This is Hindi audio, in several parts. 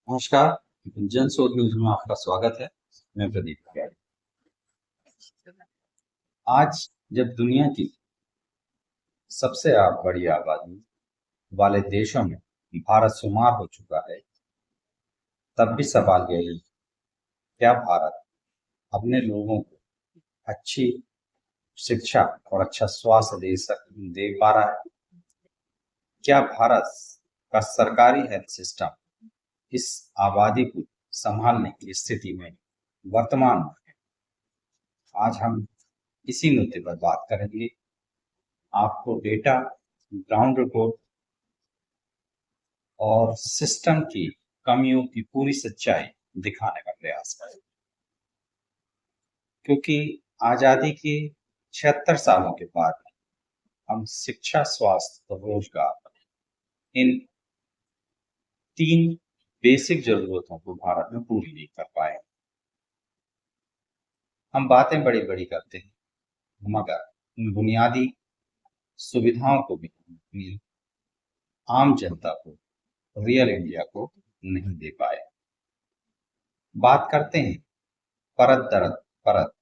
नमस्कार। जन शोध न्यूज में आपका स्वागत है। मैं प्रदीप तिवारी। आज जब दुनिया की सबसे बड़ी आबादी वाले देशों में भारत शुमार हो चुका है, तब भी सवाल यही है, क्या भारत अपने लोगों को अच्छी शिक्षा और अच्छा स्वास्थ्य दे पा रहा है? क्या भारत का सरकारी हेल्थ सिस्टम इस आबादी को संभालने की स्थिति में वर्तमान में है? आज हम इसी मुद्दे पर बात करेंगे। आपको डेटा, ग्राउंड रिपोर्ट और सिस्टम की कमियों की पूरी सच्चाई दिखाने का प्रयास करें, क्योंकि आजादी के 76 सालों के बाद हम शिक्षा, स्वास्थ्य और रोजगार, इन तीन बेसिक जरूरतों को भारत में पूरी नहीं कर पाए। हम बातें बड़ी बड़ी करते हैं, मगर इन बुनियादी सुविधाओं को भी अपनी आम जनता को, रियल इंडिया को नहीं दे पाए। बात करते हैं परत दर परत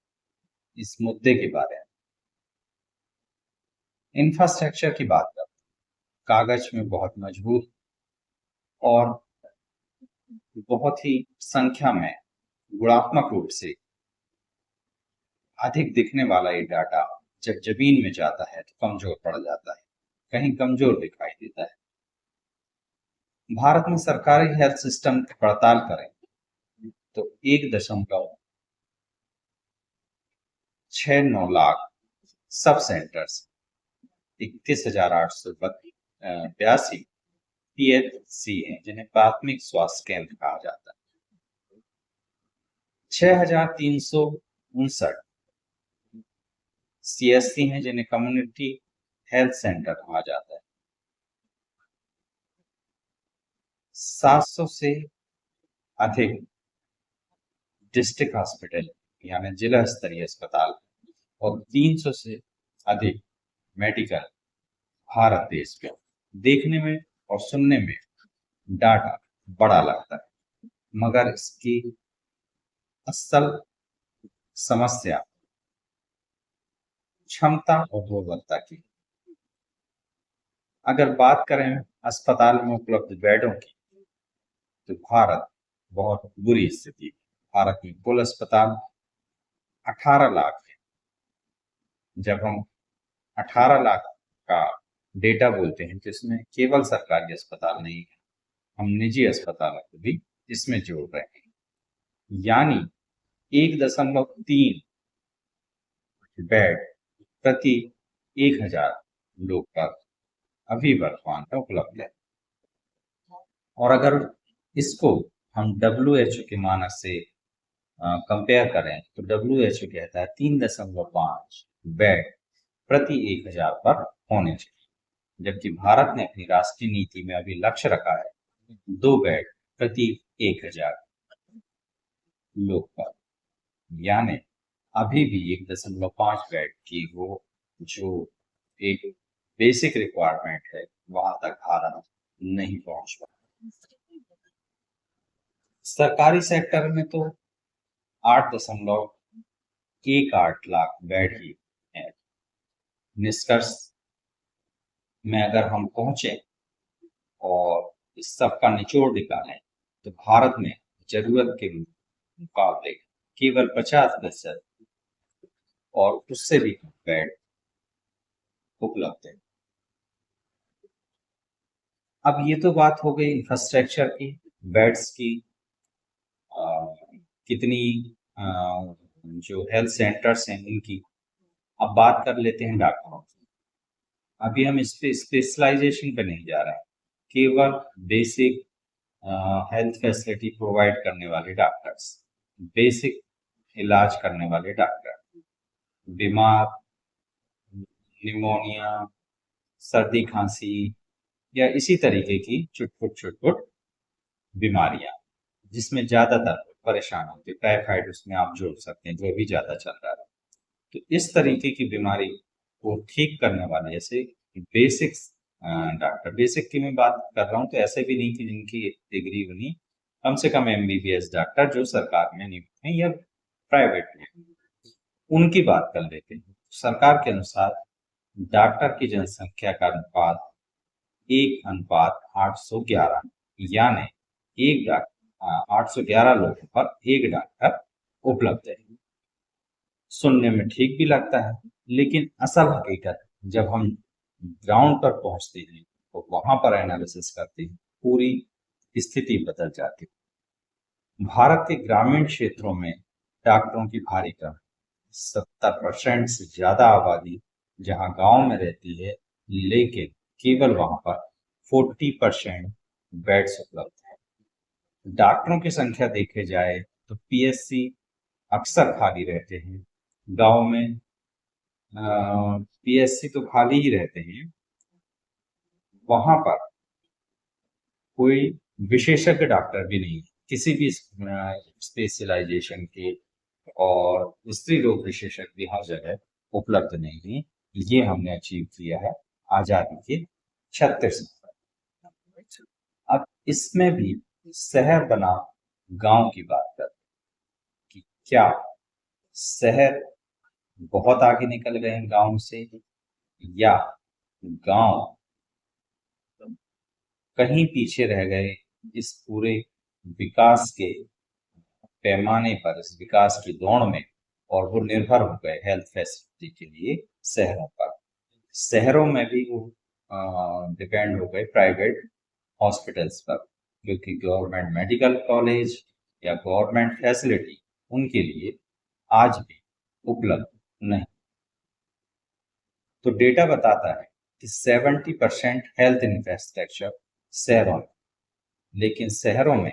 इस मुद्दे के बारे में। इंफ्रास्ट्रक्चर की बात करते हैं, कागज में बहुत मजबूत और बहुत ही संख्या में गुणात्मक रूप से अधिक दिखने वाला ये डाटा जब जमीन में जाता है तो कमजोर पड़ जाता है, कहीं कमजोर दिखाई देता है। भारत में सरकारी हेल्थ सिस्टम की पड़ताल करें तो 1.69 लाख सब सेंटर्स, 31,882 पीएचसी हैं, जिन्हें प्राथमिक स्वास्थ्य केंद्र कहा जाता है। 6,359 सीएससी हैं, जिन्हें कम्युनिटी हेल्थ सेंटर कहा जाता है। 700 से अधिक डिस्ट्रिक्ट हॉस्पिटल यानी जिला स्तरीय अस्पताल और 300 से अधिक मेडिकल भारत देश में। देखने में और सुनने में डाटा बड़ा लगता है, मगर इसकी असल समस्या क्षमता और गुणवत्ता की। अगर बात करें अस्पताल में उपलब्ध बेडों की, तो भारत बहुत बुरी स्थिति है। भारत में कुल अस्पताल 18 लाख है। जब हम 18 लाख का डेटा बोलते हैं तो इसमें केवल सरकारी अस्पताल नहीं है, हम निजी अस्पतालों को भी इसमें जोड़ रहे हैं। यानी 1.3 बेड प्रति 1,000 लोग का अभी वर्तमान में उपलब्ध है। और अगर इसको हम WHO के मानक से कंपेयर करें तो WHO कहता है 3.5 बेड प्रति 1,000 पर होने चाहिए, जबकि भारत ने अपनी राष्ट्रीय नीति में अभी लक्ष्य रखा है 2 बेड प्रति 1,000 लोग पर। यानी अभी भी 1.5 बेड की वो जो एक बेसिक रिक्वायरमेंट है, वहां तक भारत नहीं पहुंच पाया। सरकारी सेक्टर में तो 8.18 लाख बेड ही है। निष्कर्ष में अगर हम पहुंचे और इस सब का निचोड़ निकालें तो भारत में जरूरत के मुकाबले केवल 50% और उससे भी कम बेड उपलब्ध है। अब ये तो बात हो गई इंफ्रास्ट्रक्चर की, बेड्स की, कितनी जो हेल्थ सेंटर्स हैं इनकी। अब बात कर लेते हैं डॉक्टरों की। अभी हम इस पे स्पेशलाइजेशन पे नहीं जा रहे हैं, केवल बेसिक हेल्थ फैसिलिटी प्रोवाइड करने वाले डॉक्टर्स, बेसिक इलाज करने वाले डॉक्टर, बीमार, निमोनिया, सर्दी खांसी या इसी तरीके की छुटपुट बीमारियां जिसमें ज्यादातर परेशान होते, टाइफाइड उसमें आप जोड़ सकते हैं, जो भी ज्यादा चल रहा है। तो इस तरीके की बीमारी को ठीक करने वाले ऐसे बेसिक डॉक्टर, बेसिक की मैं बात कर रहा हूँ तो ऐसे भी नहीं कि जिनकी डिग्री बनी कम से कम एमबीबीएस डॉक्टर जो सरकार में नियुक्त हैं या प्राइवेट में, उनकी बात कर लेते हैं। सरकार के अनुसार डॉक्टर की जनसंख्या का अनुपात 1:811, यानी एक डॉक्टर 811 लोगों पर एक डॉक्टर उपलब्ध है। सुनने में ठीक भी लगता है, लेकिन असल हकीकत जब हम ग्राउंड पर पहुंचते हैं तो वहां पर एनालिसिस करते हैं, पूरी स्थिति बदल जाती है। भारत के ग्रामीण क्षेत्रों में डॉक्टरों की भारी कमी, 70% से ज्यादा आबादी जहां गांव में रहती है, लेकिन केवल वहां पर 40% बेड्स उपलब्ध है। डॉक्टरों की संख्या देखे जाए तो पीएससी अक्सर खाली रहते हैं। गांव में पीएससी तो खाली ही रहते हैं, वहां पर कोई विशेषज्ञ डॉक्टर भी नहीं, किसी भी स्पेशलाइजेशन के, और स्त्री रोग विशेषज्ञ भी हर जगह उपलब्ध नहीं है। ये हमने अचीव किया है आजादी के 36 साल। अब इसमें भी शहर बना गांव की बात करते हैं कि क्या शहर बहुत आगे निकल गए हैं गांव से, या गांव कहीं पीछे रह गए इस पूरे विकास के पैमाने पर, इस विकास की दौड़ में, और वो निर्भर हो गए हेल्थ फैसिलिटी के लिए शहरों पर। शहरों में भी वो डिपेंड हो गए प्राइवेट हॉस्पिटल्स पर, क्योंकि गवर्नमेंट मेडिकल कॉलेज या गवर्नमेंट फैसिलिटी उनके लिए आज भी उपलब्ध नहीं। तो डेटा बताता है कि 70% हेल्थ इंफ्रास्ट्रक्चर शहरों में, लेकिन शहरों में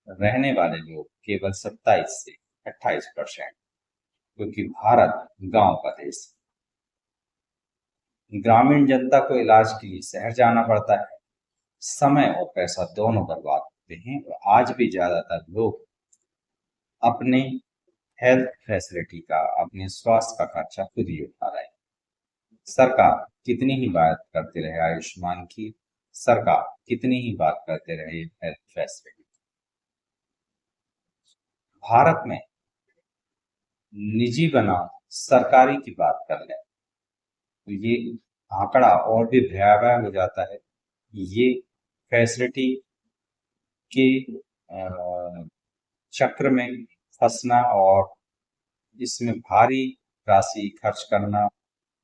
रहने वाले लोग केवल 27 से 28%, क्योंकि भारत गांव का देश है। ग्रामीण जनता को इलाज के लिए शहर जाना पड़ता है, समय और पैसा दोनों बर्बाद होते हैं, और आज भी ज्यादातर लोग अपने हेल्थ फैसिलिटी का, अपने स्वास्थ्य का खर्चा खुद ही उठा रहे हैं। सरकार कितनी ही बात करते रहे आयुष्मान की, सरकार कितनी ही बात करते रहे हेल्थ फैसिलिटी, भारत में निजी बनाम सरकारी की बात कर लें तो ये आंकड़ा और भी भयावह हो जाता है। ये फैसिलिटी के चक्र में फंसना और इसमें भारी राशि खर्च करना,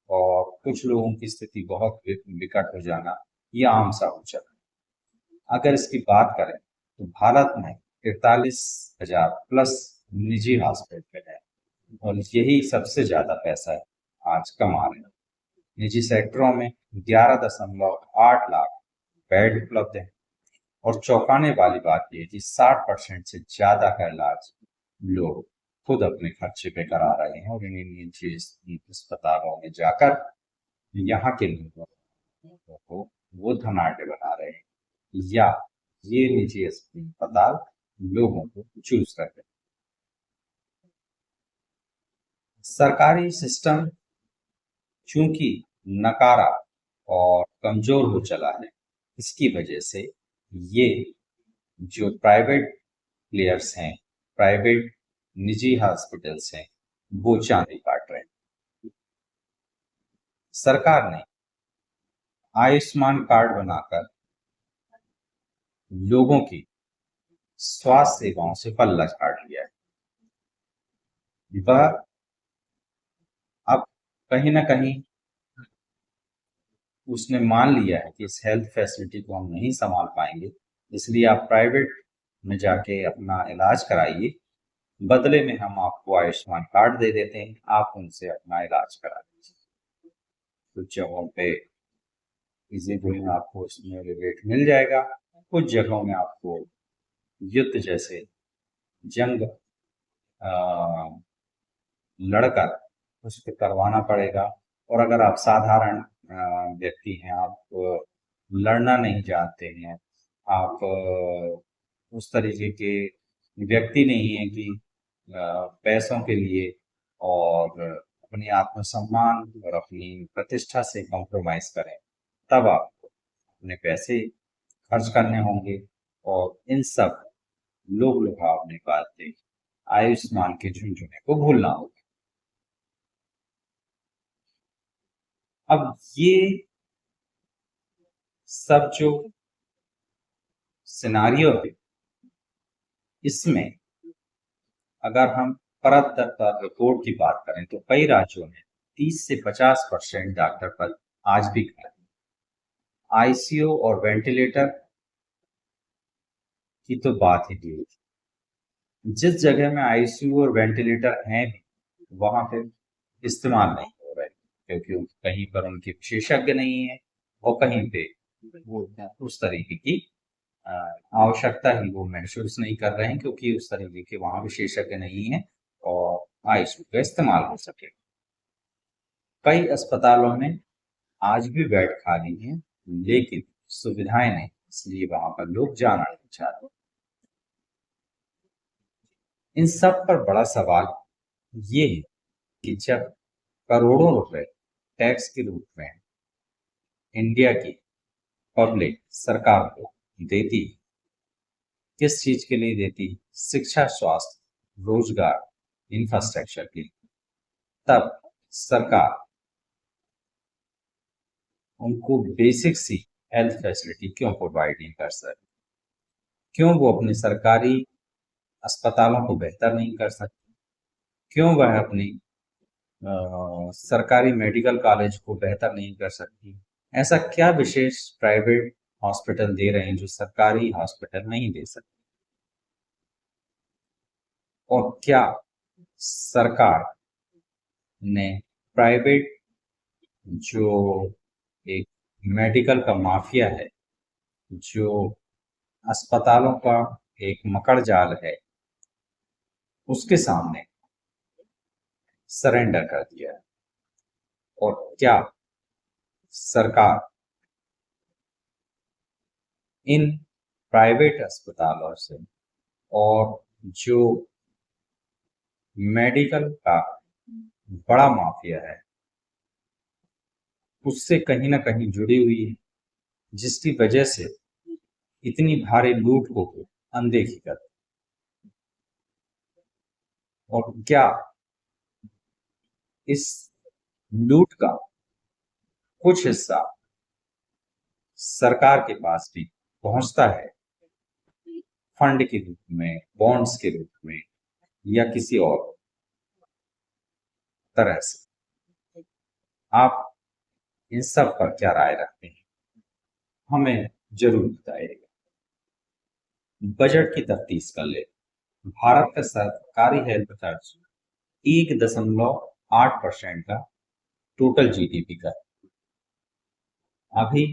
और कुछ लोगों की स्थिति बहुत विकट हो जाना, ये आम सा हो चला। अगर इसकी बात करें तो भारत में 43,000 प्लस निजी हॉस्पिटल है, और यही सबसे ज्यादा पैसा आज कमा रहे हैं। निजी सेक्टरों में 11.8 लाख बेड उपलब्ध है, और चौंकाने वाली बात यह कि 60% से ज्यादा का इलाज लोग खुद अपने खर्चे पे करा रहे हैं, और इन निजी अस्पतालों में जाकर यहाँ के लोगों को वो धनाढ़ बना रहे हैं, या ये निजी अस्पताल लोगों को चूज कर रहे हैं। सरकारी सिस्टम चूंकि नकारा और कमजोर हो चला है, इसकी वजह से ये जो प्राइवेट प्लेयर्स हैं, प्राइवेट निजी हॉस्पिटल्स हैं, वो चांदी काट रहे हैं। सरकार ने आयुष्मान कार्ड बनाकर लोगों की स्वास्थ्य सेवाओं से पल्ला झाड़ लिया है। वह अब कहीं ना कहीं उसने मान लिया है कि इस हेल्थ फैसिलिटी को हम नहीं संभाल पाएंगे, इसलिए आप प्राइवेट में जाके अपना इलाज कराइए, बदले में हम आपको आयुष्मान कार्ड दे देते हैं, आप उनसे अपना इलाज करा दीजिए। कुछ जगहों पे इसी में आपको इसमें रिबेट मिल जाएगा, कुछ जगहों में आपको युद्ध जैसे जंग लड़कर उसको करवाना पड़ेगा। और अगर आप साधारण व्यक्ति हैं, आप लड़ना नहीं जानते हैं, आप उस तरीके के व्यक्ति नहीं है कि पैसों के लिए और अपनी आत्मसम्मान और अपनी प्रतिष्ठा से कॉम्प्रोमाइज करें, तब आपको अपने पैसे खर्च करने होंगे, और इन सब लोग लुभाव नहीं पाते, आयुष्मान के झुंझुने को भूलना होगा। अब ये सब जो सिनारियो है, इसमें अगर हम परत दर पर रिपोर्ट की बात करें तो कई राज्यों में 30 से 50% डॉक्टर पद आज भी खाली हैं। आईसीयू और वेंटिलेटर की तो बात ही नहीं होती। जिस जगह में आईसीयू और वेंटिलेटर हैं भी, वहां पे इस्तेमाल नहीं हो रहे, क्योंकि कहीं पर उनके विशेषज्ञ नहीं है और कहीं पे वो उस तरीके की अ, आवश्यकता ही वो महसूस नहीं कर रहे हैं, क्योंकि उस तरीके के वहां विशेषज्ञ नहीं है और आईसीयू का इस्तेमाल हो सके। कई अस्पतालों में आज भी बेड खाली हैं, लेकिन सुविधाएं नहीं, इसलिए वहां पर लोग जाना नहीं चाहते। इन सब पर बड़ा सवाल ये है कि जब करोड़ों रुपए टैक्स के रूप में इंडिया की पब्लिक सरकार को देती, किस चीज के लिए देती? शिक्षा, स्वास्थ्य, रोजगार, इंफ्रास्ट्रक्चर के लिए, तब सरकार उनको बेसिक सी हेल्थ फैसिलिटी क्यों प्रोवाइड नहीं कर सकती? क्यों वो अपने सरकारी अस्पतालों को बेहतर नहीं कर सकती? क्यों वह अपनी सरकारी मेडिकल कॉलेज को बेहतर नहीं कर सकती? ऐसा क्या विशेष प्राइवेट हॉस्पिटल दे रहे हैं जो सरकारी हॉस्पिटल नहीं दे सकते? और क्या सरकार ने प्राइवेट जो एक मेडिकल का माफिया है, जो अस्पतालों का एक मकड़ जाल है, उसके सामने सरेंडर कर दिया है? और क्या सरकार इन प्राइवेट अस्पतालों से और जो मेडिकल का बड़ा माफिया है उससे कहीं ना कहीं जुड़ी हुई है, जिसकी वजह से इतनी भारी लूट को अनदेखी कर? और क्या इस लूट का कुछ हिस्सा सरकार के पास भी पहुंचता है, फंड के रूप में, बॉन्ड्स के रूप में, या किसी और तरह से? आप इन सब पर क्या राय रखते हैं, हमें जरूर बताइएगा। बजट की तफ्तीश कर ले। भारत का सरकारी हेल्थ खर्च 1.8% का टोटल जीडीपी का। अभी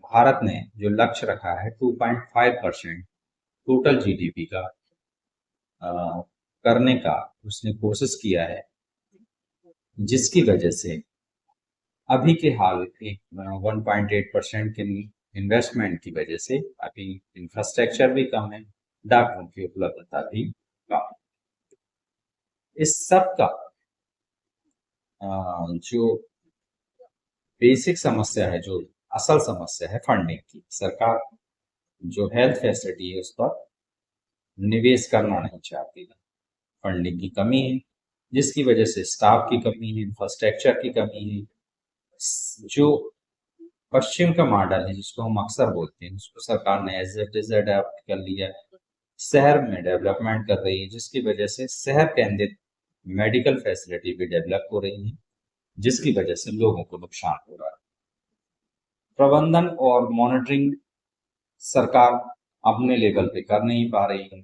भारत ने जो लक्ष्य रखा है 2.5% टोटल जीडीपी का करने का उसने कोशिश किया है, जिसकी वजह से अभी के हाल एक 1.8% के इन्वेस्टमेंट की वजह से अभी इंफ्रास्ट्रक्चर भी कम है, डॉक्टरों की उपलब्धता भी कम है। इस सब का जो बेसिक समस्या है, जो असल समस्या है फंडिंग की, सरकार जो हेल्थ फैसिलिटी है उस पर निवेश करना नहीं चाहती, फंडिंग की कमी है, जिसकी वजह से स्टाफ की कमी है, इंफ्रास्ट्रक्चर की कमी है। जो पश्चिम का मॉडल है जिसको हम अक्सर बोलते हैं, उसको सरकार ने एज इट इज अडेप्ट कर लिया है, शहर में डेवलपमेंट कर रही है, जिसकी वजह से शहर केंद्रित मेडिकल फैसिलिटी भी डेवलप हो रही है, जिसकी वजह से लोगों को नुकसान हो रहा है। प्रबंधन और मॉनिटरिंग सरकार अपने लेवल पे कर नहीं पा रही है।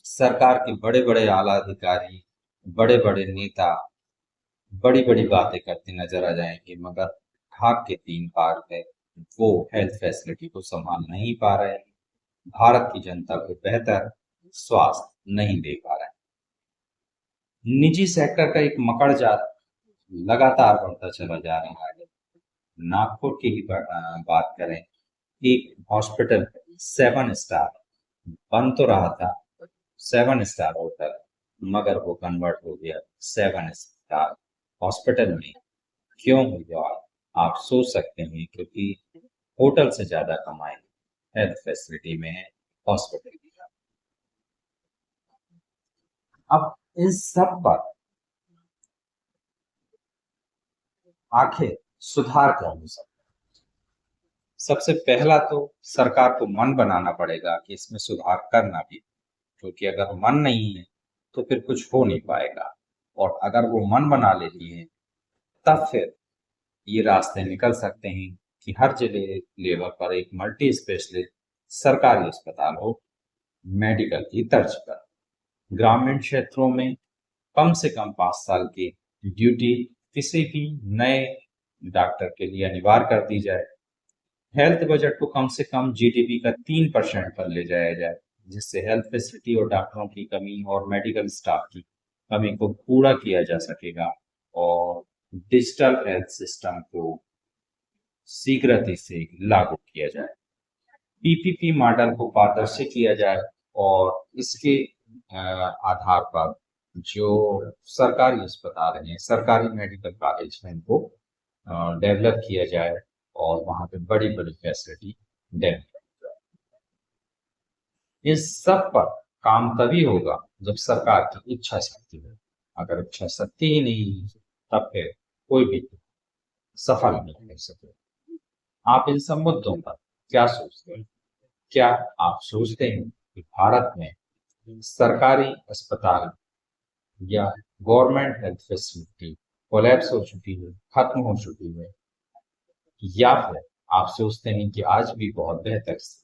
सरकार के बड़े बड़े आला अधिकारी, बड़े बड़े नेता बड़ी बड़ी बातें करते नजर आ जाएंगे, मगर ढाक के 3 पार है, वो हेल्थ फैसिलिटी को संभाल नहीं पा रहे हैं, भारत की जनता को बेहतर स्वास्थ्य नहीं दे पा रहे हैं। निजी सेक्टर का एक मकड़ जाल लगातार बढ़ता चला जा रहा है। नागपुर की ही बात करें, एक हॉस्पिटल 7 स्टार बन तो रहा था, 7 स्टार होटल, मगर वो कन्वर्ट हो गया 7 स्टार हॉस्पिटल में। क्यों हुआ? आप सोच सकते हैं, क्योंकि होटल से ज्यादा कमाई हेल्थ फैसिलिटी में है, हॉस्पिटल की। अब इन सब पर आखिर सुधार क्या हो सकता है? सबसे पहला तो सरकार को मन बनाना पड़ेगा कि इसमें सुधार करना भी, क्योंकि अगर मन नहीं है तो फिर कुछ हो नहीं पाएगा। और अगर वो मन बना लेती है तब फिर ये रास्ते निकल सकते हैं कि हर जिले लेवल पर एक मल्टी स्पेशलिस्ट सरकारी अस्पताल हो, मेडिकल की तर्ज पर। ग्रामीण क्षेत्रों में कम से कम 5 साल की ड्यूटी किसी भी नए डॉक्टर के लिए अनिवार्य कर दी जाए। हेल्थ बजट को कम से कम जीडीपी का 3% पर ले जाया जाए, जिससे हेल्थ फैसिलिटी और डॉक्टरों की कमी और मेडिकल स्टाफ की कमी को पूरा किया जा सकेगा। और डिजिटल हेल्थ सिस्टम को शीघ्रता से लागू किया जाए। पीपीपी मॉडल को पारदर्शी किया जाए और इसके आधार पर जो सरकारी अस्पताल हैं, सरकारी मेडिकल कॉलेज हैं, इनको डेवलप किया जाए और वहां पे बड़ी बड़ी फैसिलिटी डेवलप की जाए। इस सब पर काम तभी होगा जब सरकार की इच्छा शक्ति हो। अगर इच्छा शक्ति ही नहीं है तब फिर कोई भी सफल नहीं हो सके। आप इन सब मुद्दों पर क्या सोचते हैं? क्या आप सोचते हैं कि भारत में सरकारी अस्पताल या गवर्नमेंट हेल्थ फैसिलिटी कोलैप्स हो चुकी है, खत्म हो चुकी है, या फिर आप सोचते हैं कि आज भी बहुत बेहतर स्थिति?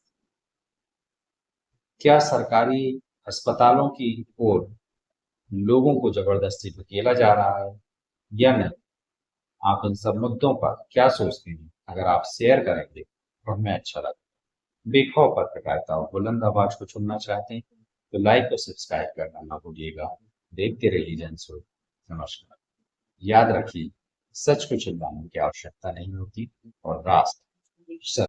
क्या सरकारी अस्पतालों की ओर लोगों को जबरदस्ती धकेला जा रहा है या नहीं? आप इन सब मुद्दों पर क्या सोचते हैं? अगर आप शेयर करेंगे तो हमें अच्छा लगेगा। बेखौफ पत्रकारिता और बुलंद आवाज को चुनना चाहते हैं तो लाइक और सब्सक्राइब करना ना भूलिएगा। देखते रहिए जनसुर। नमस्कार। याद रखिए, सच को चिल्लाने की आवश्यकता नहीं होती और राष्ट्र